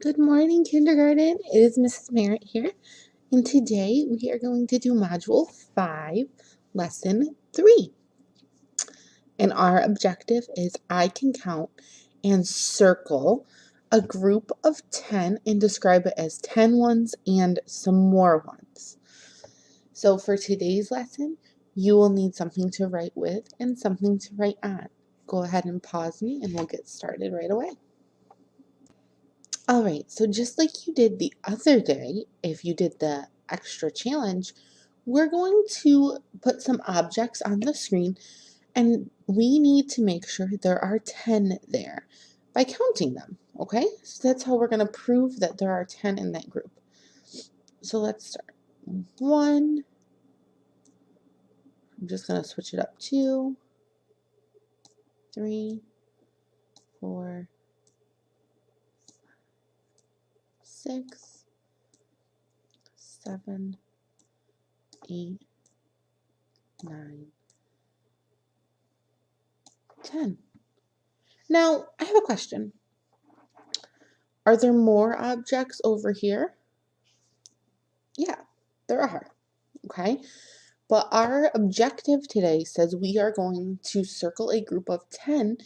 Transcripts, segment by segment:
Good morning, kindergarten. It is Mrs. Merritt here, and today we are going to do Module 5, Lesson 3. And our objective is I can count and circle a group of 10 and describe it as 10 ones and some more ones. So for today's lesson, you will need something to write with and something to write on. Go ahead and pause me and we'll get started right away. All right, so just like you did the other day, if you did the extra challenge, we're going to put some objects on the screen and we need to make sure there are 10 there by counting them, okay? So that's how we're going to prove that there are 10 in that group. So let's start. 1, I'm just going to switch it up. 2, 3, 4, 6, 7, 8, 9, 10. Now, I have a question. Are there more objects over here? Yeah, there are. Okay. But our objective today says we are going to circle a group of 10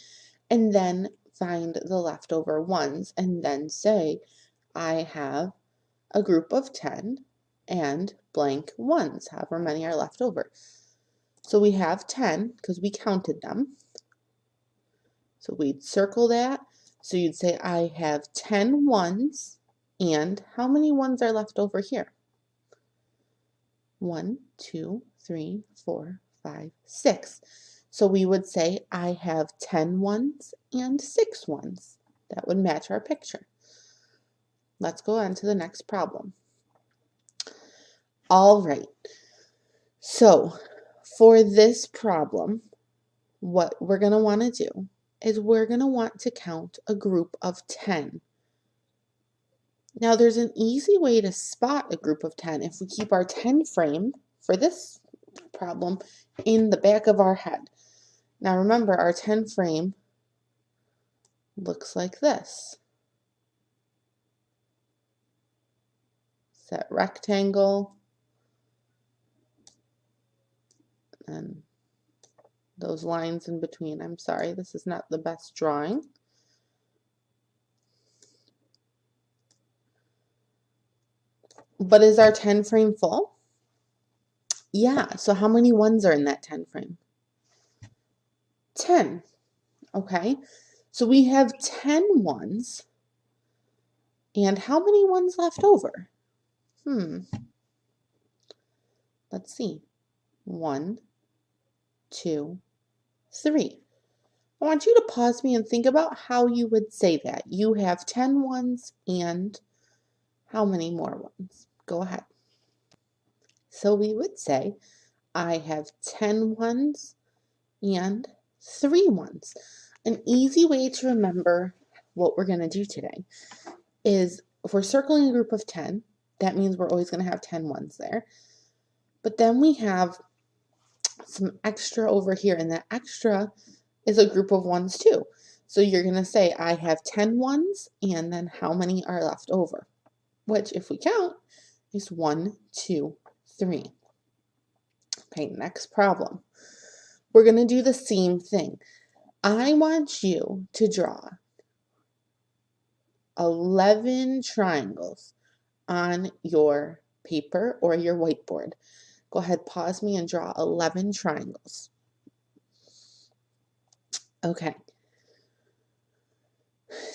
and then find the leftover ones and then say, I have a group of 10 and blank ones, however many are left over. So we have 10 because we counted them. So we'd circle that. So you'd say, I have 10 ones, and how many ones are left over here? 1, 2, 3, 4, 5, 6. So we would say, I have 10 ones and 6 ones. That would match our picture. Let's go on to the next problem. All right. So for this problem, what we're going to want to do is we're going to want to count a group of 10. Now there's an easy way to spot a group of 10 if we keep our 10 frame for this problem in the back of our head. Now remember, our 10 frame looks like this. It's that rectangle and those lines in between. I'm sorry, this is not the best drawing. But is our 10 frame full? Yeah, so how many ones are in that 10 frame? 10. Okay, so we have 10 ones. And how many ones left over? Let's see. 1, 2, 3. I want you to pause me and think about how you would say that. You have 10 ones and how many more ones? Go ahead. So we would say, I have 10 ones and 3 ones. An easy way to remember what we're going to do today is if we're circling a group of 10, that means we're always going to have 10 ones there. But then we have some extra over here, and that extra is a group of ones too. So you're going to say, I have 10 ones, and then how many are left over? Which, if we count, is 1, 2, 3. Okay, next problem. We're going to do the same thing. I want you to draw 11 triangles on your paper or your whiteboard. Go ahead, pause me and draw 11 triangles. Okay.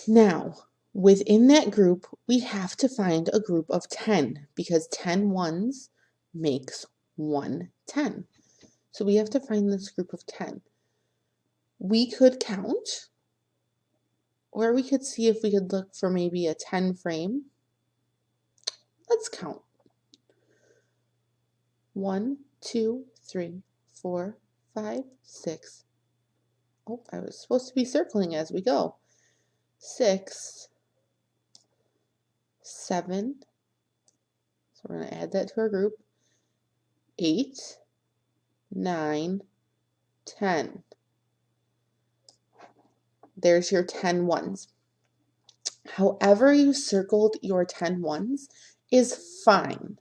Now, within that group, we have to find a group of 10 because 10 ones makes 1 10. So we have to find this group of 10. We could count, or we could see if we could look for maybe a 10 frame. Let's count. 1, 2, 3, 4, 5, 6. Oh, I was supposed to be circling as we go. 6, 7. So we're going to add that to our group. 8, 9, 10. There's your 10 ones. However you circled your 10 ones is fine.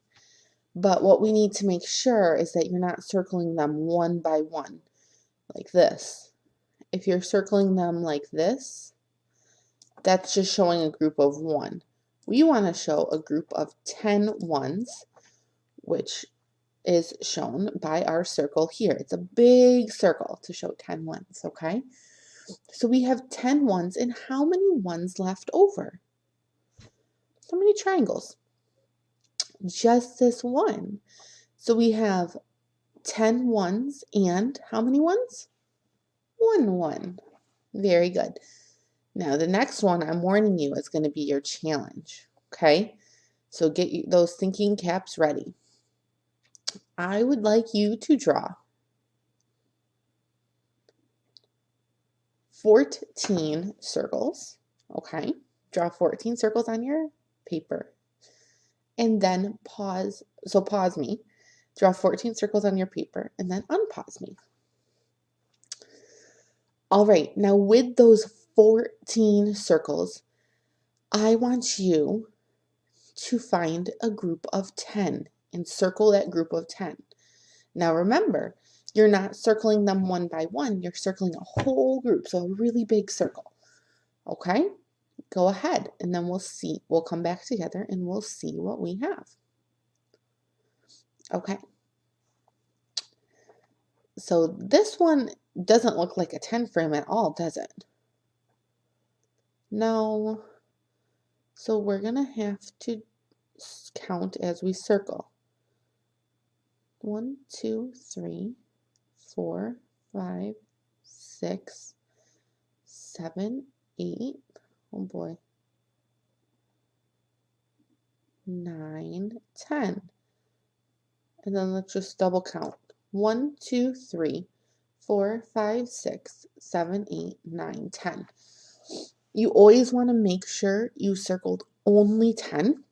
But what we need to make sure is that you're not circling them one by one, like this. If you're circling them like this, that's just showing a group of 1. We want to show a group of 10 ones, which is shown by our circle here. It's a big circle to show 10 ones, okay? So we have 10 ones, and how many ones left over? How many triangles? Just this one. So we have 10 ones and how many ones? 1 1. Very good. Now the next one, I'm warning you, is going to be your challenge, okay? So get those thinking caps ready. I would like you to draw 14 circles, okay? Draw 14 circles on your paper. And then pause. So pause me. Draw 14 circles on your paper and then unpause me. All right, now with those 14 circles, I want you to find a group of 10 and circle that group of 10. Now remember, you're not circling them one by one, you're circling a whole group, so a really big circle. Okay? Go ahead, and then we'll see. We'll come back together and we'll see what we have. Okay. So this one doesn't look like a 10 frame at all, does it? No. So we're going to have to count as we circle. 1, 2, 3, 4, 5, 6, 7, 8. Oh boy. 9, 10. And then let's just double count. 1, 2, 3, 4, 5, 6, 7, 8, 9, 10. You always want to make sure you circled only 10.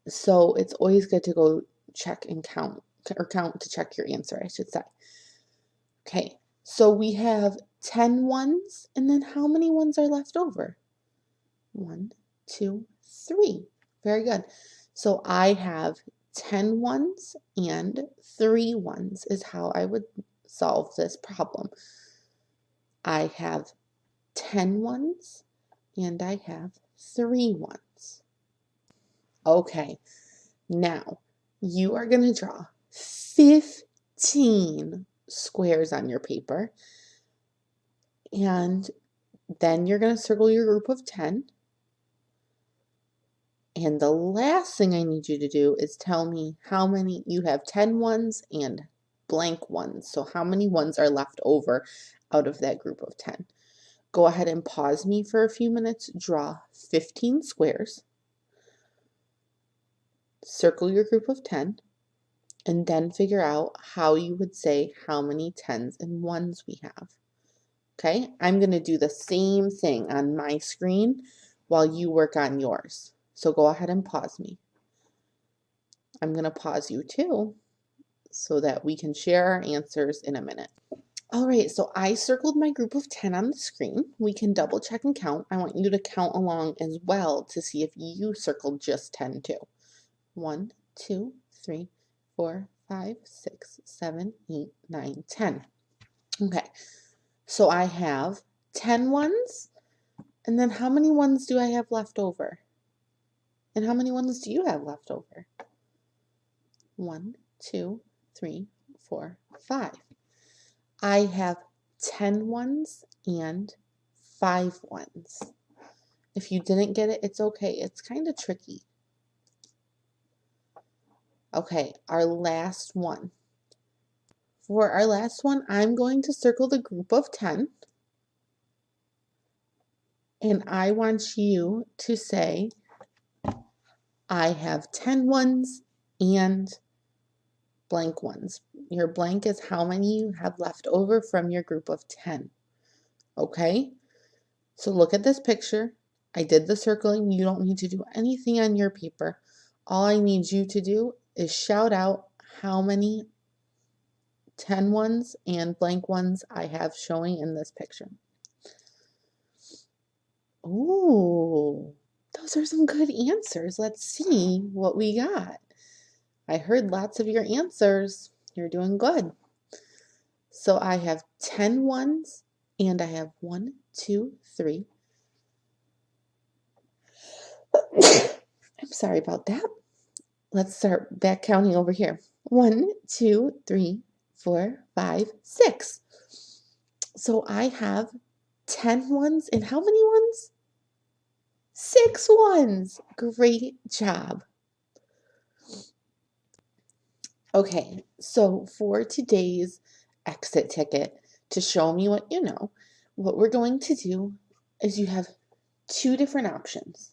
So it's always good to go check and count, or count to check your answer, I should say. Okay, so we have 10 ones, and then how many ones are left over? 1, 2, 3. Very good. So I have 10 ones and 3 ones is how I would solve this problem. I have 10 ones and I have 3 ones. Okay, now you are going to draw 15 squares on your paper, and then you're going to circle your group of 10. And the last thing I need you to do is tell me how many you have. 10 ones and blank ones. So how many ones are left over out of that group of 10? Go ahead and pause me for a few minutes. Draw 15 squares. Circle your group of 10. And then figure out how you would say how many 10s and 1s we have. Okay, I'm going to do the same thing on my screen while you work on yours. So go ahead and pause me. I'm going to pause you too so that we can share our answers in a minute. All right, so I circled my group of 10 on the screen. We can double check and count. I want you to count along as well to see if you circled just 10 too. 1, 2, 3, 4, 5, 6, 7, 8, 9, 10. Okay, so I have 10 ones, and then how many ones do I have left over? And how many ones do you have left over? 1, 2, 3, 4, 5. I have 10 ones and 5 ones. If you didn't get it, it's okay. It's kind of tricky. Okay, our last one. For our last one, I'm going to circle the group of 10. And I want you to say, I have 10 ones and blank ones. Your blank is how many you have left over from your group of 10. Okay? So look at this picture. I did the circling. You don't need to do anything on your paper. All I need you to do is shout out how many 10 ones and blank ones I have showing in this picture. Ooh, those are some good answers. Let's see what we got. I heard lots of your answers. You're doing good. So I have 10 ones, and I have 1, 2, 3. I'm sorry about that. Let's start back counting over here. 1, 2, 3, 4, 5, 6. So I have 10 ones, and how many ones? 6 ones. Great job. Okay, so for today's exit ticket, to show me what you know, what we're going to do is you have 2 different options.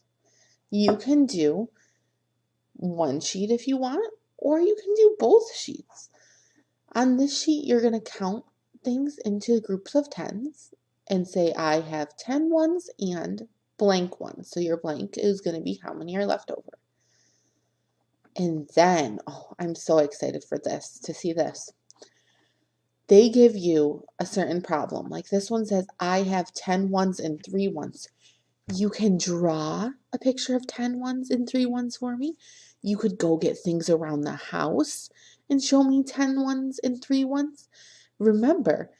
You can do one sheet if you want, or you can do both sheets. On this sheet, you're going to count things into groups of 10s and say, I have 10 ones and blank ones. So your blank is going to be how many are left over. And then, oh, I'm so excited for this, to see this. They give you a certain problem. Like this one says, I have 10 ones and 3 ones. You can draw a picture of 10 ones and 3 ones for me. You could go get things around the house and show me 10 ones and 3 ones. Remember,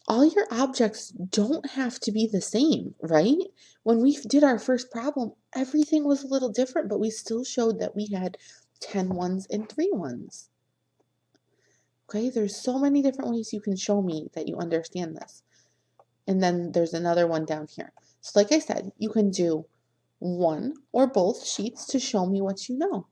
all your objects don't have to be the same, right? When we did our first problem, everything was a little different, but we still showed that we had 10 ones and 3 ones. Okay, there's so many different ways you can show me that you understand this. And then there's another one down here. So like I said, you can do one or both sheets to show me what you know.